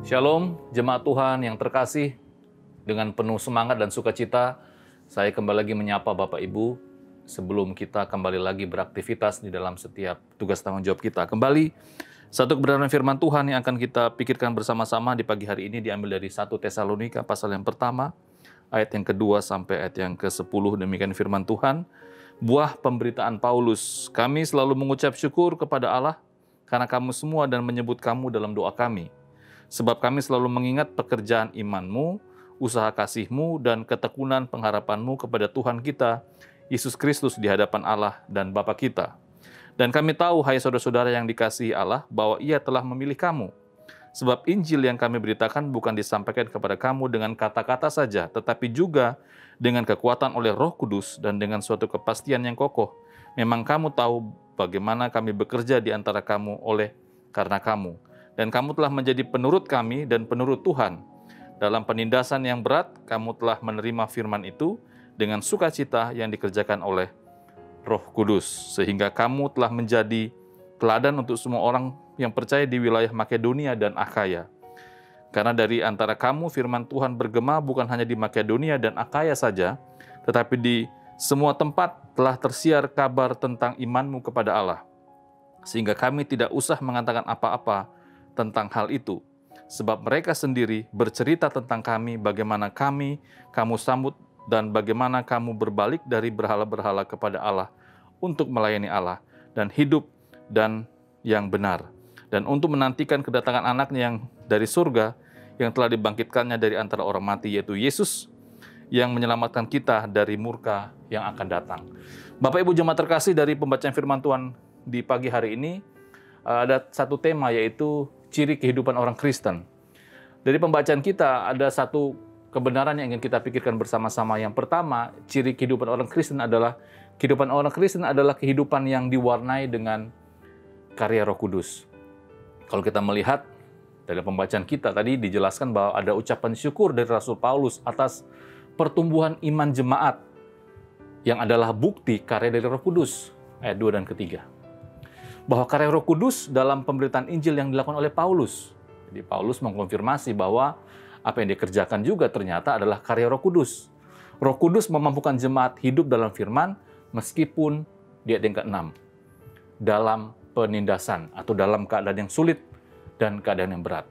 Shalom, jemaat Tuhan yang terkasih. Dengan penuh semangat dan sukacita, saya kembali lagi menyapa Bapak Ibu sebelum kita kembali lagi beraktivitas di dalam setiap tugas tanggung jawab kita. Kembali, satu kebenaran firman Tuhan yang akan kita pikirkan bersama-sama di pagi hari ini diambil dari 1 Tesalonika pasal yang pertama, ayat yang kedua sampai ayat yang ke-10. Demikian firman Tuhan. Buah pemberitaan Paulus, kami selalu mengucap syukur kepada Allah karena kamu semua dan menyebut kamu dalam doa kami. Sebab kami selalu mengingat pekerjaan imanmu, usaha kasihmu, dan ketekunan pengharapanmu kepada Tuhan kita, Yesus Kristus di hadapan Allah dan Bapa kita. Dan kami tahu, hai saudara-saudara yang dikasihi Allah, bahwa Ia telah memilih kamu. Sebab Injil yang kami beritakan bukan disampaikan kepada kamu dengan kata-kata saja, tetapi juga dengan kekuatan oleh Roh Kudus dan dengan suatu kepastian yang kokoh. Memang kamu tahu bagaimana kami bekerja di antara kamu karena kamu. Dan kamu telah menjadi penurut kami dan penurut Tuhan. Dalam penindasan yang berat, kamu telah menerima firman itu dengan sukacita yang dikerjakan oleh Roh Kudus. Sehingga kamu telah menjadi teladan untuk semua orang yang percaya di wilayah Makedonia dan Akhaya. Karena dari antara kamu firman Tuhan bergema bukan hanya di Makedonia dan Akhaya saja, tetapi di semua tempat telah tersiar kabar tentang imanmu kepada Allah. Sehingga kami tidak usah mengatakan apa-apa tentang hal itu, sebab mereka sendiri bercerita tentang kami, bagaimana kamu sambut, dan bagaimana kamu berbalik dari berhala-berhala kepada Allah untuk melayani Allah, dan hidup dan yang benar, dan untuk menantikan kedatangan anaknya yang dari surga, yang telah dibangkitkannya dari antara orang mati, yaitu Yesus, yang menyelamatkan kita dari murka yang akan datang. Bapak Ibu jemaat terkasih, dari pembacaan firman Tuhan di pagi hari ini, ada satu tema, yaitu ciri kehidupan orang Kristen. Dari pembacaan kita ada satu kebenaran yang ingin kita pikirkan bersama-sama. Yang pertama, ciri kehidupan orang Kristen adalah kehidupan yang diwarnai dengan karya Roh Kudus. Kalau kita melihat dari pembacaan kita tadi dijelaskan bahwa ada ucapan syukur dari Rasul Paulus atas pertumbuhan iman jemaat yang adalah bukti karya dari Roh Kudus, ayat 2 dan ketiga. Bahwa karya Roh Kudus dalam pemberitaan Injil yang dilakukan oleh Paulus. Jadi Paulus mengkonfirmasi bahwa apa yang dikerjakan juga ternyata adalah karya Roh Kudus. Roh Kudus memampukan jemaat hidup dalam firman meskipun di ayat yang ke-6 dalam penindasan atau dalam keadaan yang sulit dan keadaan yang berat.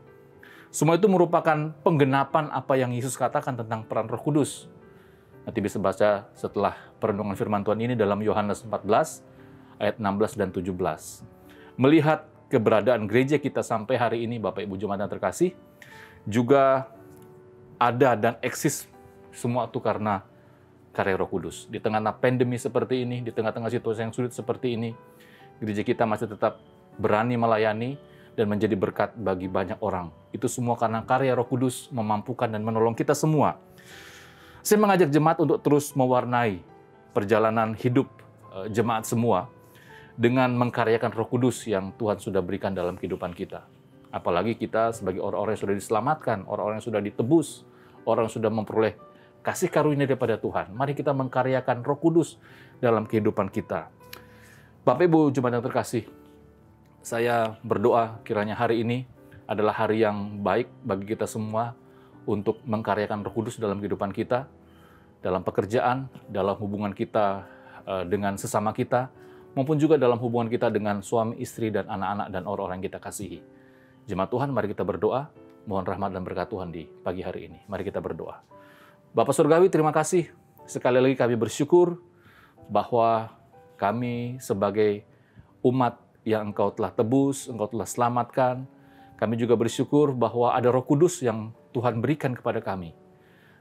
Semua itu merupakan penggenapan apa yang Yesus katakan tentang peran Roh Kudus. Nanti bisa baca setelah perenungan firman Tuhan ini dalam Yohanes 14 ayat 16 dan 17. Melihat keberadaan gereja kita sampai hari ini, Bapak Ibu jemaat yang terkasih, juga ada dan eksis semua itu karena karya Roh Kudus. Di tengah pandemi seperti ini, di tengah-tengah situasi yang sulit seperti ini, gereja kita masih tetap berani melayani dan menjadi berkat bagi banyak orang. Itu semua karena karya Roh Kudus memampukan dan menolong kita semua. Saya mengajak jemaat untuk terus mewarnai perjalanan hidup jemaat semua dengan mengkaryakan Roh Kudus yang Tuhan sudah berikan dalam kehidupan kita. Apalagi kita sebagai orang-orang yang sudah diselamatkan, orang-orang yang sudah ditebus, orang yang sudah memperoleh kasih karunia daripada Tuhan. Mari kita mengkaryakan Roh Kudus dalam kehidupan kita. Bapak Ibu jemaat yang terkasih, saya berdoa kiranya hari ini adalah hari yang baik bagi kita semua untuk mengkaryakan Roh Kudus dalam kehidupan kita, dalam pekerjaan, dalam hubungan kita dengan sesama kita, maupun juga dalam hubungan kita dengan suami, istri, dan anak-anak, dan orang-orang yang kita kasihi. Jemaat Tuhan, mari kita berdoa, mohon rahmat dan berkat Tuhan di pagi hari ini. Mari kita berdoa. Bapa Surgawi, terima kasih. Sekali lagi kami bersyukur bahwa kami sebagai umat yang Engkau telah tebus, Engkau telah selamatkan. Kami juga bersyukur bahwa ada Roh Kudus yang Tuhan berikan kepada kami.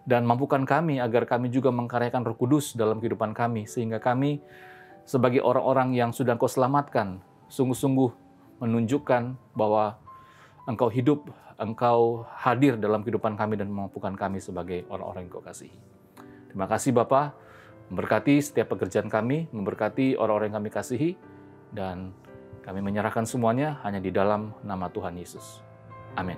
Dan mampukan kami agar kami juga mengkaryakan Roh Kudus dalam kehidupan kami, sehingga kami sebagai orang-orang yang sudah Engkau selamatkan, sungguh-sungguh menunjukkan bahwa Engkau hidup, Engkau hadir dalam kehidupan kami dan memampukan kami sebagai orang-orang yang Engkau kasihi. Terima kasih Bapa, memberkati setiap pekerjaan kami, memberkati orang-orang yang kami kasihi, dan kami menyerahkan semuanya hanya di dalam nama Tuhan Yesus. Amin.